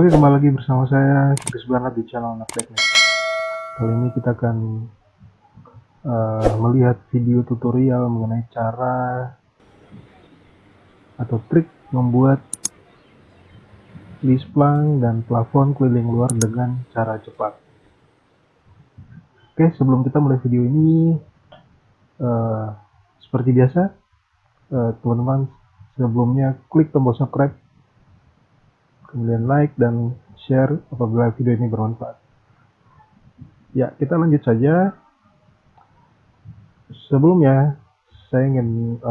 Oke, kembali lagi bersama saya Chris Barnard di channel Anak Teknik. Kali ini kita akan melihat video tutorial mengenai cara atau trik membuat lisplang dan plafon keliling luar dengan cara cepat. Oke, sebelum kita mulai video ini, seperti biasa, teman-teman sebelumnya klik tombol subscribe, kemudian like dan share apabila video ini bermanfaat. Ya, kita lanjut saja. Sebelumnya, saya ingin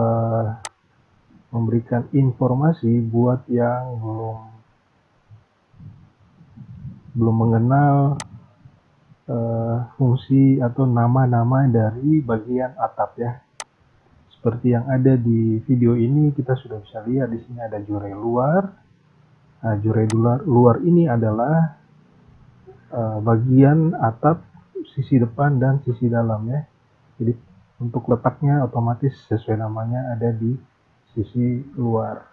memberikan informasi buat yang belum mengenal fungsi atau nama-nama dari bagian atap ya. Seperti yang ada di video ini, kita sudah bisa lihat di sini ada jure luar. Nah, jure luar ini adalah bagian atap sisi depan dan sisi dalam ya. Jadi untuk letaknya otomatis sesuai namanya ada di sisi luar.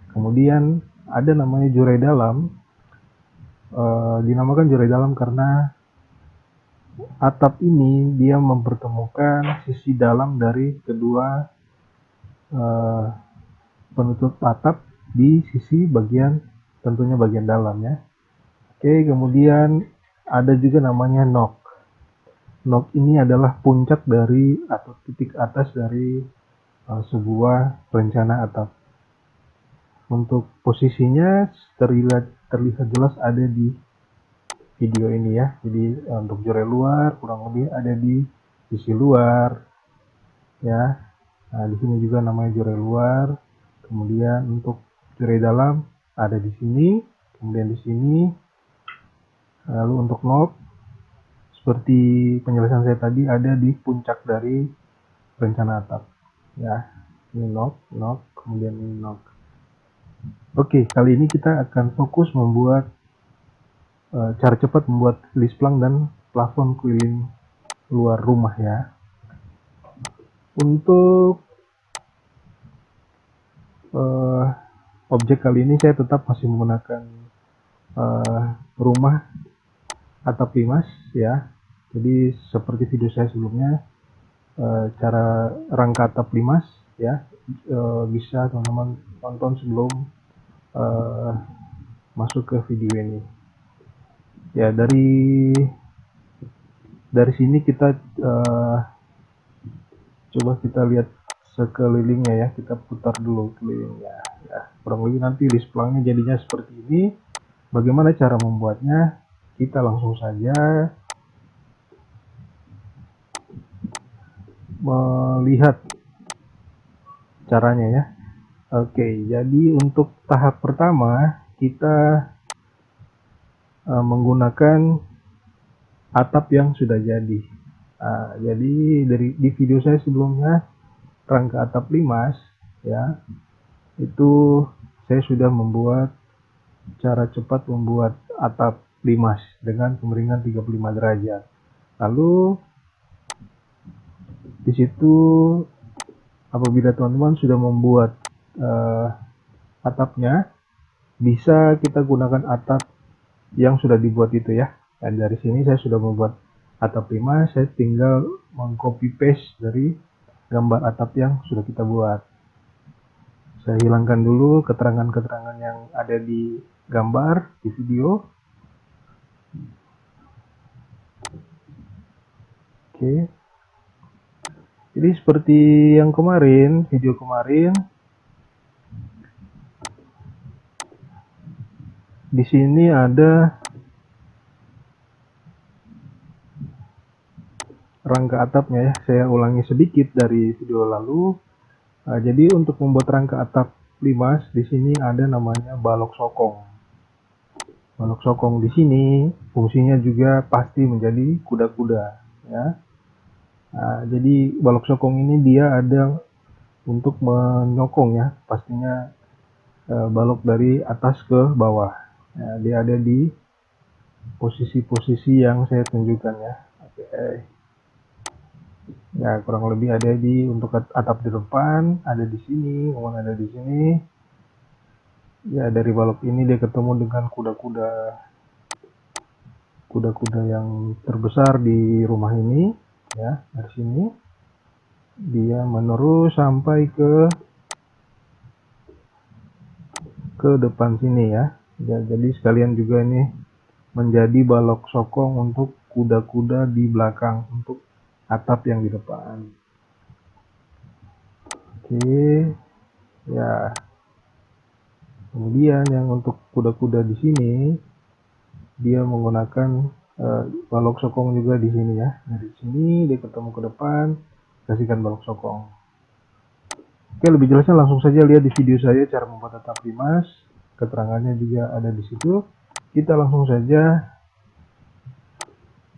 Kemudian ada namanya jure dalam. Dinamakan jure dalam karena atap ini dia mempertemukan sisi dalam dari kedua penutup atap di sisi tentunya bagian dalam ya. Oke, kemudian ada juga namanya nok. Nok ini adalah puncak dari atau titik atas dari sebuah rencana atap. Untuk posisinya terlihat jelas ada di video ini ya. Jadi untuk jure luar kurang lebih ada di sisi luar ya. Nah, di sini juga namanya jure luar. Kemudian untuk jure dalam ada di sini, kemudian di sini. Lalu untuk knob seperti penjelasan saya tadi ada di puncak dari rencana atap ya. Ini knob, kemudian ini knob. Oke, kali ini kita akan fokus membuat cara cepat membuat lisplang dan plafon keliling luar rumah ya. Untuk objek kali ini saya tetap masih menggunakan rumah atap limas ya. Jadi seperti video saya sebelumnya, cara rangka atap limas ya, bisa teman-teman tonton sebelum masuk ke video ini. Ya, dari sini kita coba kita lihat sekelilingnya ya, kita putar dulu kelilingnya ya. Kurang lebih nanti lisplangnya jadinya seperti ini. Bagaimana cara membuatnya? Kita langsung saja melihat caranya ya. Oke, jadi untuk tahap pertama kita menggunakan atap yang sudah jadi. Nah, jadi di video saya sebelumnya rangka atap limas ya, itu saya sudah membuat cara cepat membuat atap limas dengan kemiringan 35 derajat. Lalu di situ apabila teman-teman sudah membuat atapnya, bisa kita gunakan atap yang sudah dibuat itu ya. Dan dari sini saya sudah membuat atap limas, saya tinggal mengcopy paste dari gambar atap yang sudah kita buat. Saya hilangkan dulu keterangan-keterangan yang ada di gambar di video. Oke. Jadi seperti yang kemarin, video kemarin, di sini ada rangka atapnya ya. Saya ulangi sedikit dari video lalu. Nah, jadi untuk membuat rangka atap limas di sini ada namanya balok sokong. Balok sokong di sini fungsinya juga pasti menjadi kuda-kuda ya. Nah, jadi balok sokong ini dia ada untuk menyokong ya, pastinya balok dari atas ke bawah. Nah, dia ada di posisi-posisi yang saya tunjukkan ya. Oke. Ya, kurang lebih ada di untuk atap di depan, ada di sini, kemudian ada di sini. Ya, dari balok ini dia ketemu dengan kuda-kuda yang terbesar di rumah ini ya. Dari sini dia menerus sampai ke depan sini ya. Jadi sekalian juga ini menjadi balok sokong untuk kuda-kuda di belakang, untuk atap yang di depan. Oke ya. Kemudian yang untuk kuda-kuda di sini dia menggunakan balok sokong juga di sini ya. Dari sini dia ketemu ke depan, kasihkan balok sokong. Oke, lebih jelasnya langsung saja lihat di video saya cara membuat atap limas. Keterangannya juga ada di situ. Kita langsung saja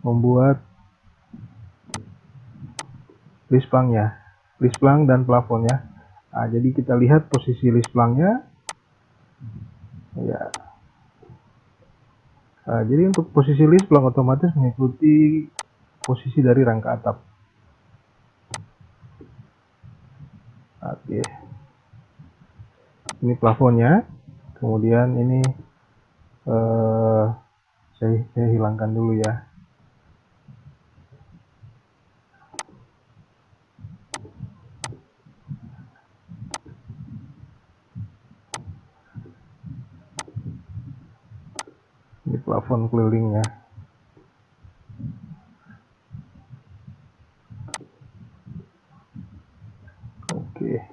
membuat lisplangnya, lisplang dan plafonnya. Nah, jadi kita lihat posisi lisplangnya. Ya. Nah, jadi untuk posisi lisplang otomatis mengikuti posisi dari rangka atap. Oke. Ini plafonnya. Kemudian ini saya hilangkan dulu ya. Ini plafon kelilingnya. Oke.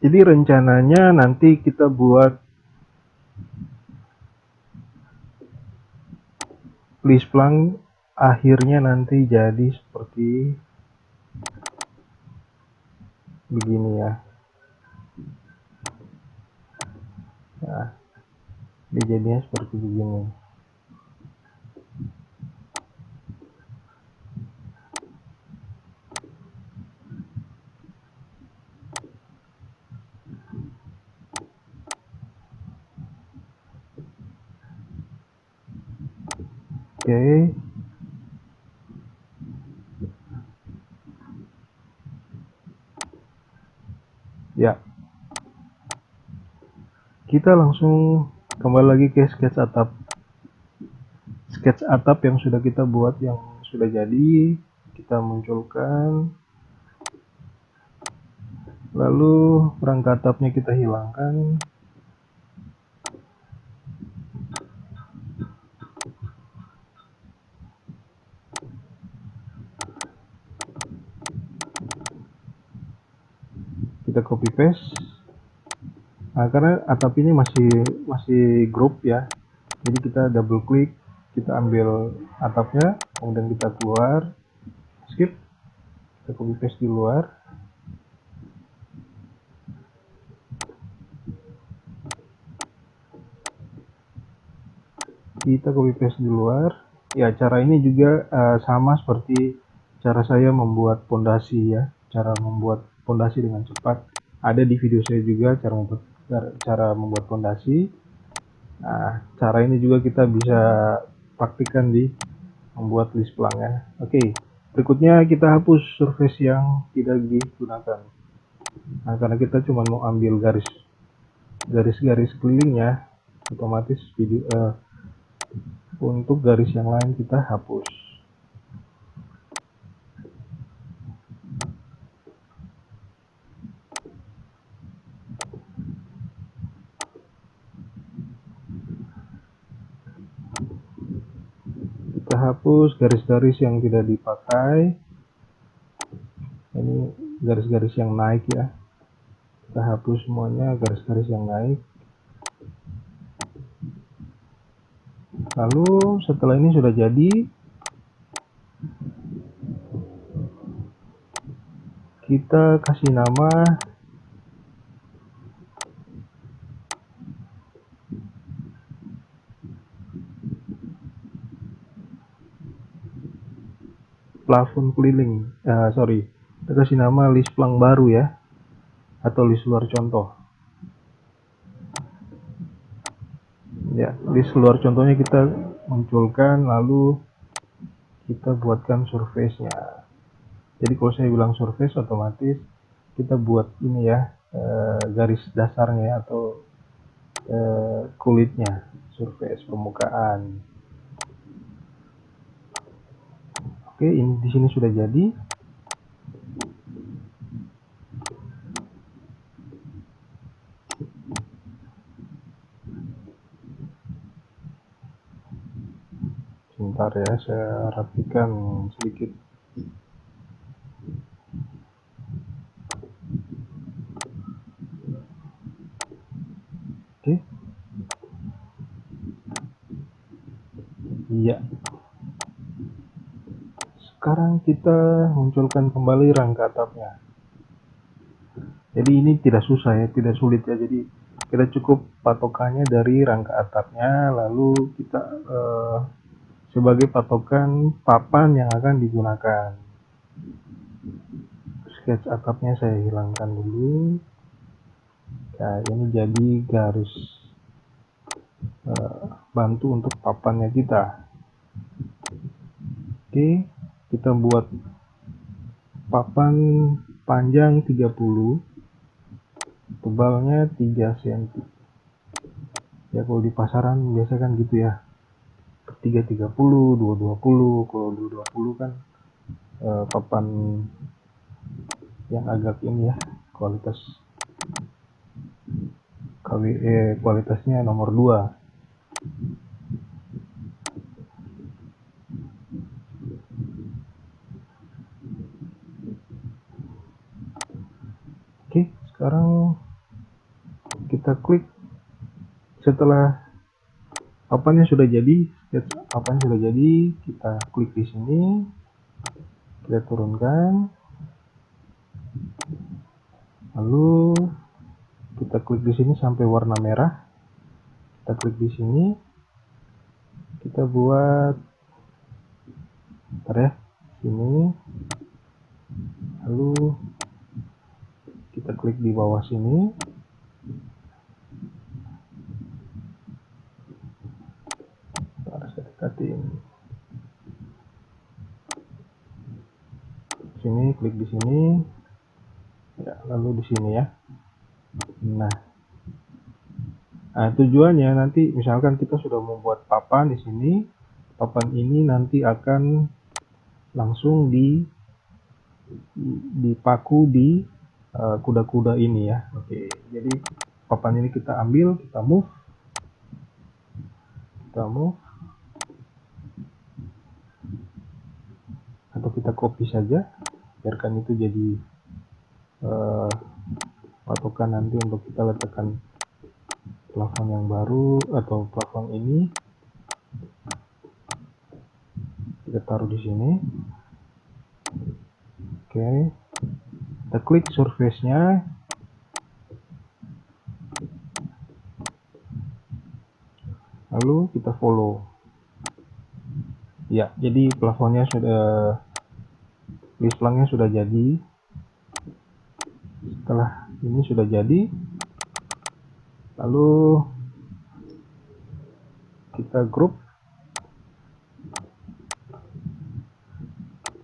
Jadi rencananya nanti kita buat lisplang akhirnya nanti jadi seperti begini ya. Nah, dia jadinya seperti begini. Oke. Ya. Kita langsung kembali lagi ke sketch atap. Sketch atap yang sudah kita buat, yang sudah jadi, kita munculkan. Lalu rangka atapnya kita hilangkan. Kita copy paste. Nah, karena atap ini masih group ya, jadi kita double klik, kita ambil atapnya, kemudian kita keluar, skip, kita copy paste di luar. Kita copy paste di luar. Ya, cara ini juga sama seperti cara saya membuat pondasi ya, cara membuat pondasi dengan cepat. Ada di video saya juga cara membuat pondasi. Nah, cara ini juga kita bisa praktikkan di membuat lisplang ya. Oke, berikutnya kita hapus surface yang tidak digunakan. Nah, karena kita cuma mau ambil garis-garis kelilingnya, otomatis untuk garis yang lain kita hapus. Kita hapus garis-garis yang tidak dipakai. Ini garis-garis yang naik ya. Kita hapus semuanya garis-garis yang naik. Lalu setelah ini sudah jadi, kita kasih nama plafon keliling. Kita kasih nama lisplang baru ya, atau list luar contoh. Ya, list luar contohnya kita munculkan, lalu kita buatkan surface-nya. Jadi kalau saya bilang surface, otomatis kita buat ini ya, garis dasarnya atau kulitnya, surface permukaan. Oke, ini di sini sudah jadi. Sebentar ya, saya rapikan sedikit. Oke. Iya. Sekarang kita munculkan kembali rangka atapnya. Jadi ini tidak susah ya, tidak sulit ya. Jadi kita cukup patokannya dari rangka atapnya, lalu kita sebagai patokan papan yang akan digunakan. Sketch atapnya saya hilangkan dulu. Nah, ini jadi garis bantu untuk papannya kita. Oke, kita buat papan panjang 30, tebalnya 3 cm. Ya kalau di pasaran biasa kan gitu ya, 330, 220. Kalau 220 kan papan yang agak ini ya, kualitasnya nomor 2. Oke, sekarang kita klik. Setelah papannya sudah jadi, kita klik di sini, kita turunkan, lalu kita klik di sini sampai warna merah. Kita klik di sini, kita buat, bentar ya, sini, lalu kita klik di bawah sini, bentar saya dekatin, sini, klik di sini, ya, lalu di sini ya. Nah, tujuannya nanti misalkan kita sudah membuat papan di sini, papan ini nanti akan langsung dipaku di kuda-kuda ini ya. Oke, jadi papan ini kita ambil, kita move, atau kita copy saja, biarkan itu jadi patokan nanti untuk kita letakkan plafon yang baru atau plafon ini. Kita taruh di sini. Oke, kita klik surface-nya, lalu kita follow. Ya, jadi plafonnya sudah, lisplangnya sudah jadi. Setelah ini sudah jadi, lalu kita group,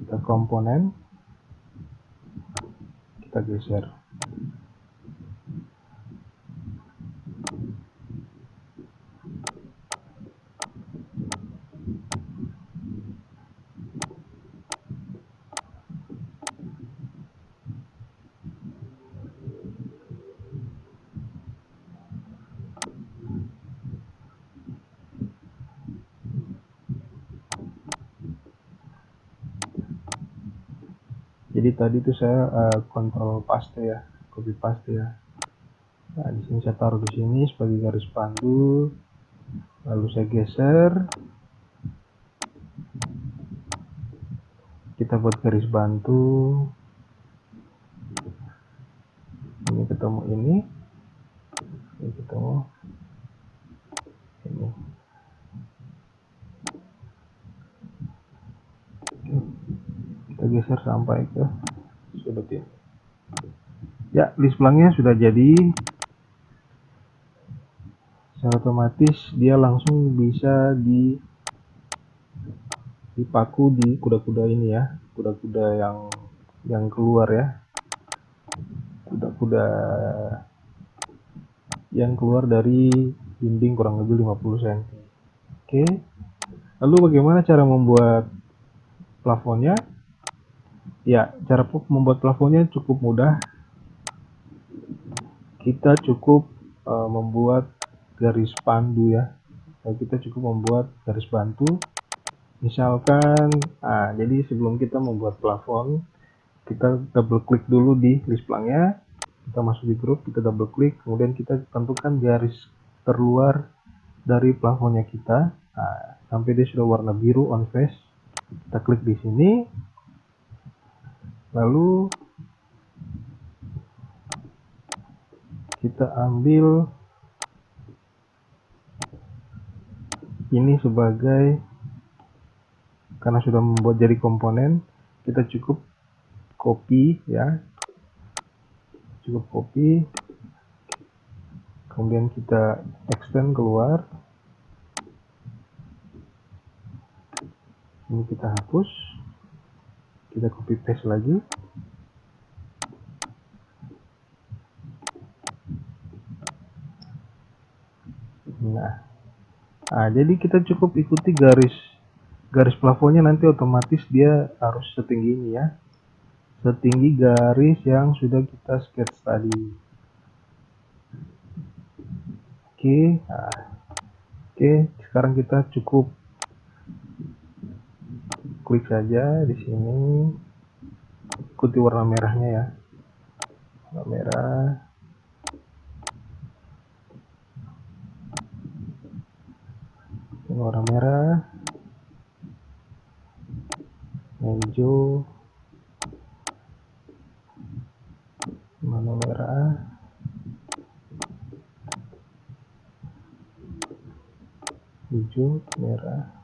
kita komponen, kita geser. Jadi tadi itu saya kontrol paste ya, copy paste ya. Nah, di sini saya taruh di sini sebagai garis pandu, lalu saya geser. Kita buat garis bantu. Ini ketemu ini ketemu ini. Oke, kita geser sampai ke sudut ini. Ya, lisplangnya sudah jadi. Secara otomatis dia langsung bisa dipaku di kuda-kuda ini ya, kuda-kuda yang yang keluar ya, kuda-kuda yang keluar dari dinding kurang lebih 50 cm. Oke, lalu bagaimana cara membuat plafonnya? Ya, cara membuat plafonnya cukup mudah. Kita cukup membuat garis pandu ya. Kita cukup membuat garis bantu. Misalkan, jadi sebelum kita membuat plafon, kita double klik dulu di list planknya. Kita masuk di grup, kita double klik, kemudian kita tentukan garis terluar dari plafonnya kita. Sampai dia sudah warna biru on face, kita klik di sini. Lalu kita ambil ini sebagai, karena sudah membuat jadi komponen, kita cukup copy ya, cukup copy, kemudian kita extend keluar. Ini kita hapus, kita copy paste lagi. Nah, jadi kita cukup ikuti garis plafonnya, nanti otomatis dia harus setinggi ini ya, setinggi garis yang sudah kita sketch tadi. Oke, sekarang kita cukup klik saja di sini, ikuti warna merahnya ya, warna merah. Ini warna merah, hijau, warna merah, hijau, merah.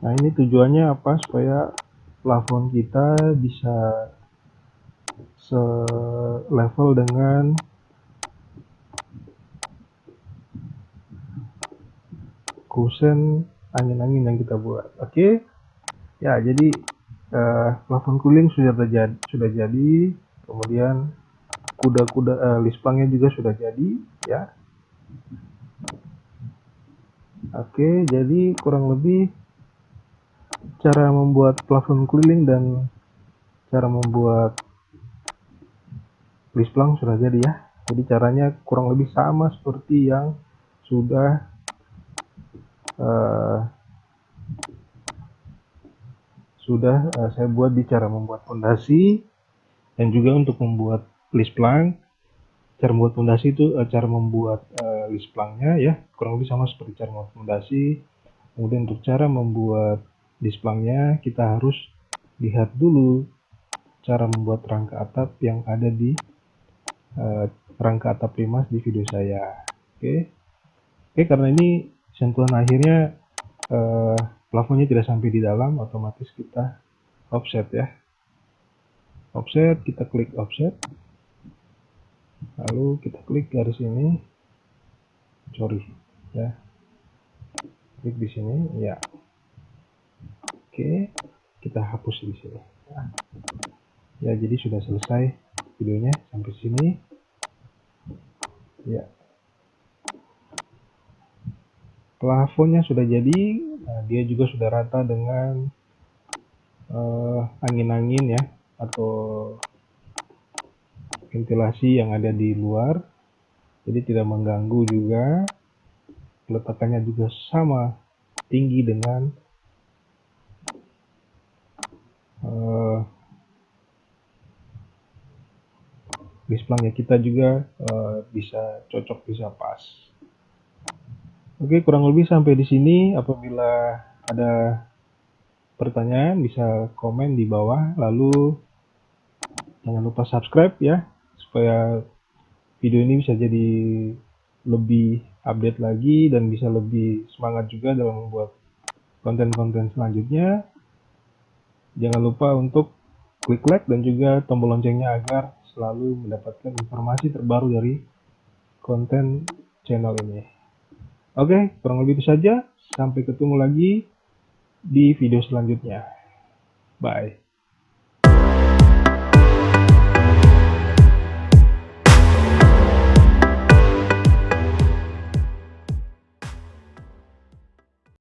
Nah, ini tujuannya apa? Supaya plafon kita bisa selevel dengan kusen angin-angin yang kita buat. Oke. Ya, jadi plafon cooling sudah jadi, kemudian kuda-kuda list planknya juga sudah jadi ya. Oke, jadi kurang lebih cara membuat plafon keliling dan cara membuat list plank sudah jadi ya. Jadi caranya kurang lebih sama seperti yang sudah saya buat di cara membuat fondasi, dan juga untuk membuat list plank. Cara membuat fondasi itu cara membuat list planknya ya, kurang lebih sama seperti cara membuat fondasi. Kemudian untuk cara membuat list planknya, kita harus lihat dulu cara membuat rangka atap yang ada di rangka atap limas di video saya. Oke, karena ini sentuhan akhirnya plafonnya tidak sampai di dalam, otomatis kita offset ya. Offset, kita klik offset, lalu kita klik garis ini, ya, klik di sini ya. Oke, kita hapus di sini ya. Jadi sudah selesai videonya sampai sini ya. Plafonnya sudah jadi. Nah, dia juga sudah rata dengan angin-angin ya, atau ventilasi yang ada di luar, jadi tidak mengganggu juga. Peletakannya juga sama tinggi dengan list planknya kita juga, bisa cocok, bisa pas. Oke, kurang lebih sampai di sini. Apabila ada pertanyaan bisa komen di bawah, lalu jangan lupa subscribe ya, supaya video ini bisa jadi lebih update lagi dan bisa lebih semangat juga dalam membuat konten-konten selanjutnya. Jangan lupa untuk klik like dan juga tombol loncengnya agar selalu mendapatkan informasi terbaru dari konten channel ini. Oke, kurang lebih itu saja. Sampai ketemu lagi. di video selanjutnya. Bye.